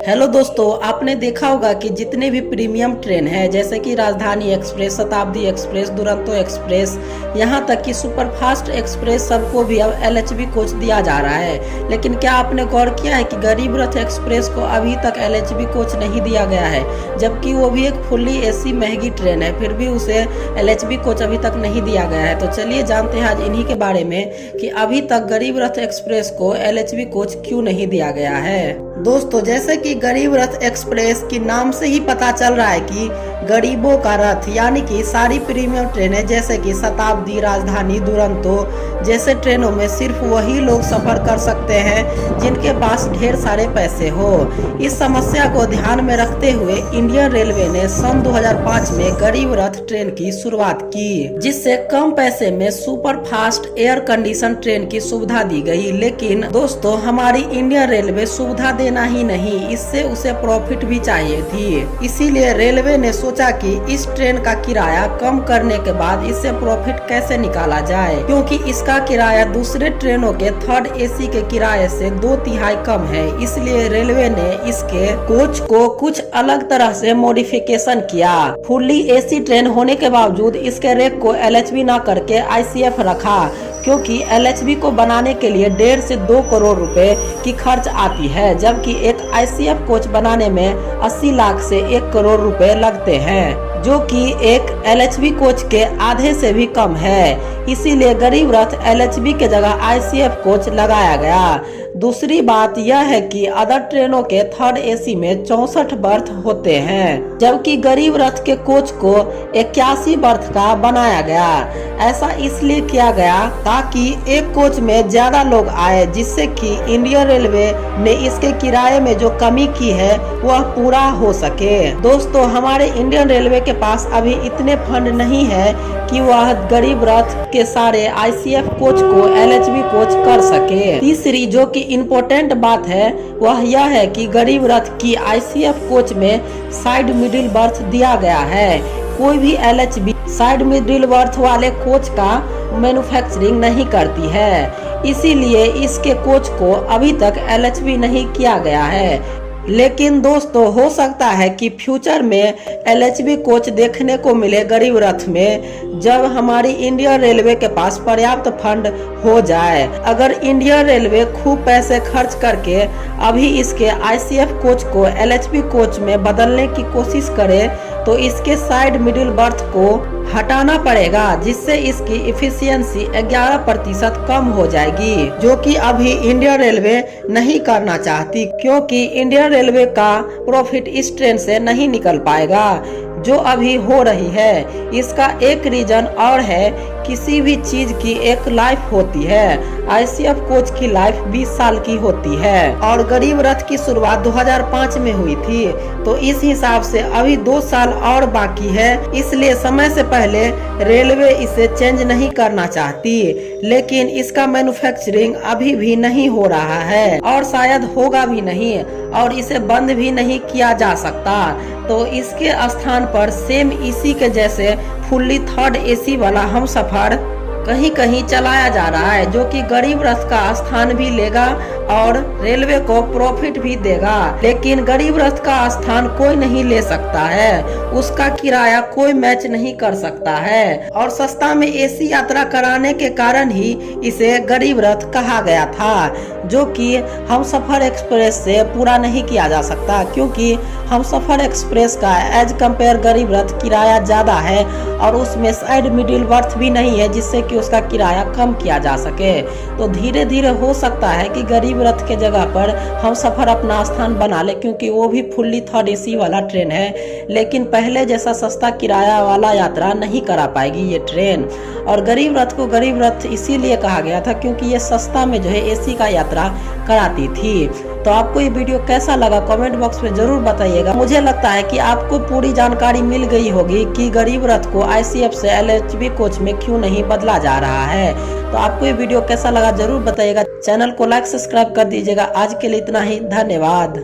Hello दोस्तों, आपने देखा होगा कि जितने भी प्रीमियम ट्रेन है जैसे कि राजधानी एक्सप्रेस, शताब्दी एक्सप्रेस, दुरंतो एक्सप्रेस, यहाँ तक कि सुपरफास्ट एक्सप्रेस सबको भी अब एलएचबी कोच दिया जा रहा है। लेकिन क्या आपने गौर किया है कि गरीब रथ एक्सप्रेस को अभी तक एलएचबी कोच नहीं दिया गया है, जबकि वो भी एक फुल्ली एसी महंगी ट्रेन है, फिर भी उसे एलएचबी कोच अभी तक नहीं दिया गया है। तो चलिए जानते हैं आज इन्हीं के बारे में कि अभी तक गरीब रथ एक्सप्रेस को एलएचबी कोच क्यों नहीं दिया गया है। दोस्तों, जैसे कि गरीब रथ एक्सप्रेस के नाम से ही पता चल रहा है कि गरीबों का रथ, यानी कि सारी प्रीमियम ट्रेनें जैसे कि शताब्दी, राजधानी, दुरंतो जैसे ट्रेनों में सिर्फ वही लोग सफर कर सकते हैं जिनके पास ढेर सारे पैसे हो। इस समस्या को ध्यान में रखते हुए इंडियन रेलवे ने सन 2005 में गरीब रथ ट्रेन की शुरुआत की, जिससे कम पैसे में super fast air condition train की सुविधा दी गई। लेकिन दोस्तों, हमारी इंडियन रेलवे सुविधा देना ही नहीं, इससे उसे प्रॉफिट भी चाहिए थी। इसीलिए रेलवे ने सोचा कि इस ट्रेन का किराया कम करने के बाद इससे प्रॉफिट कैसे निकाला जाए, क्योंकि इसका किराया दूसरे ट्रेनों के थर्ड एसी के किराए से 2/3 कम है। इसलिए रेलवे ने इसके कोच को कुछ अलग तरह से मॉडिफिकेशन किया। फुल्ली एसी ट्रेन होने के बावजूद इसके रेक को एलएचबी न करके आईसीएफ रखा, क्योंकि एलएचबी को बनाने के लिए 1.5 से 2 करोड़ रुपए की खर्च आती है, जबकि एक आईसीएफ कोच बनाने में 80 लाख से 1 करोड़ रुपए लगते हैं, जो कि एक एलएचबी कोच के आधे से भी कम है। इसीलिए गरीब रथ एलएचबी के जगह आईसीएफ कोच लगाया गया। दूसरी बात यह है कि अदर ट्रेनों के थर्ड एसी में 64 बर्थ होते हैं, जबकि गरीब रथ के कोच को 81 बर्थ का बनाया गया। ऐसा इसलिए किया गया ताकि एक कोच में ज्यादा लोग आए, जिससे कि इंडियन रेलवे ने इसके किराए में जो कमी की है वह पूरा हो सके। दोस्तों, हमारे इंडियन रेलवे के पास अभी इतने फंड नहीं है कि वह गरीब रथ के सारे आईसीएफ कोच को एलएचबी कोच कर सके। तीसरी जो कि इम्पोर्टेंट बात है वह यह है कि गरीब रथ की आईसीएफ कोच में साइड मिडिल बर्थ दिया गया है। कोई भी एलएचबी साइड मिडिल बर्थ वाले कोच का मैन्युफैक्चरिंग नहीं करती है, इसीलिए इसके कोच को अभी तक एलएचबी नहीं किया गया है। लेकिन दोस्तों, हो सकता है कि फ्यूचर में एलएचबी कोच देखने को मिले गरीब रथ में, जब हमारी इंडियन रेलवे के पास पर्याप्त फंड हो जाए। अगर इंडियन रेलवे खूब पैसे खर्च करके अभी इसके आईसीएफ कोच को एलएचबी कोच में बदलने की कोशिश करे तो इसके साइड मिडिल बर्थ को हटाना पड़ेगा, जिससे इसकी इफिशियंसी 11% कम हो जाएगी, जो कि अभी इंडियन रेलवे नहीं करना चाहती, क्योंकि इंडियन रेलवे का प्रॉफिट इस ट्रेन से नहीं निकल पाएगा जो अभी हो रही है। इसका एक रीजन और है, किसी भी चीज की एक लाइफ होती है। आईसीएफ कोच की लाइफ 20 साल की होती है और गरीब रथ की शुरुआत 2005 में हुई थी, तो इस हिसाब से अभी 2 साल और बाकी है। इसलिए समय से पहले रेलवे इसे चेंज नहीं करना चाहती, लेकिन इसका मैन्युफैक्चरिंग अभी भी नहीं हो रहा है और शायद होगा भी नहीं, और इसे बंद भी नहीं किया जा सकता। तो इसके स्थान पर सेम इसी के जैसे फुल्ली थर्ड एसी वाला हमसफर कहीं कहीं चलाया जा रहा है, जो कि गरीब रथ का स्थान भी लेगा और रेलवे को प्रॉफिट भी देगा। लेकिन गरीब रथ का स्थान कोई नहीं ले सकता है, उसका किराया कोई मैच नहीं कर सकता है, और सस्ता में एसी यात्रा कराने के कारण ही इसे गरीब रथ कहा गया था, जो कि हमसफर एक्सप्रेस से पूरा नहीं किया जा सकता, क्योंकि हमसफर एक्सप्रेस का एज कंपेयर गरीब रथ किराया ज्यादा है और उसमें साइड मिडिल बर्थ भी नहीं है, जिससे कि उसका किराया कम किया जा सके। तो धीरे धीरे हो सकता है कि गरीब रथ के जगह पर हमसफर अपना स्थान बना ले, क्योंकि वो भी फुल्ली थर्ड एसी वाला ट्रेन है, लेकिन पहले जैसा सस्ता किराया वाला यात्रा नहीं करा पाएगी ये ट्रेन। और गरीब रथ को गरीब रथ इसीलिए कहा गया था क्योंकि ये सस्ता में जो है एसी का यात्रा कराती थी। तो आपको ये वीडियो कैसा लगा कमेंट बॉक्स में जरूर बताइएगा। मुझे लगता है कि आपको पूरी जानकारी मिल गई होगी कि गरीब रथ को आईसीएफ से एलएचबी कोच में क्यों नहीं बदला जा रहा है। तो आपको ये वीडियो कैसा लगा जरूर बताइएगा। चैनल को लाइक सब्सक्राइब कर दीजिएगा। आज के लिए इतना ही, धन्यवाद।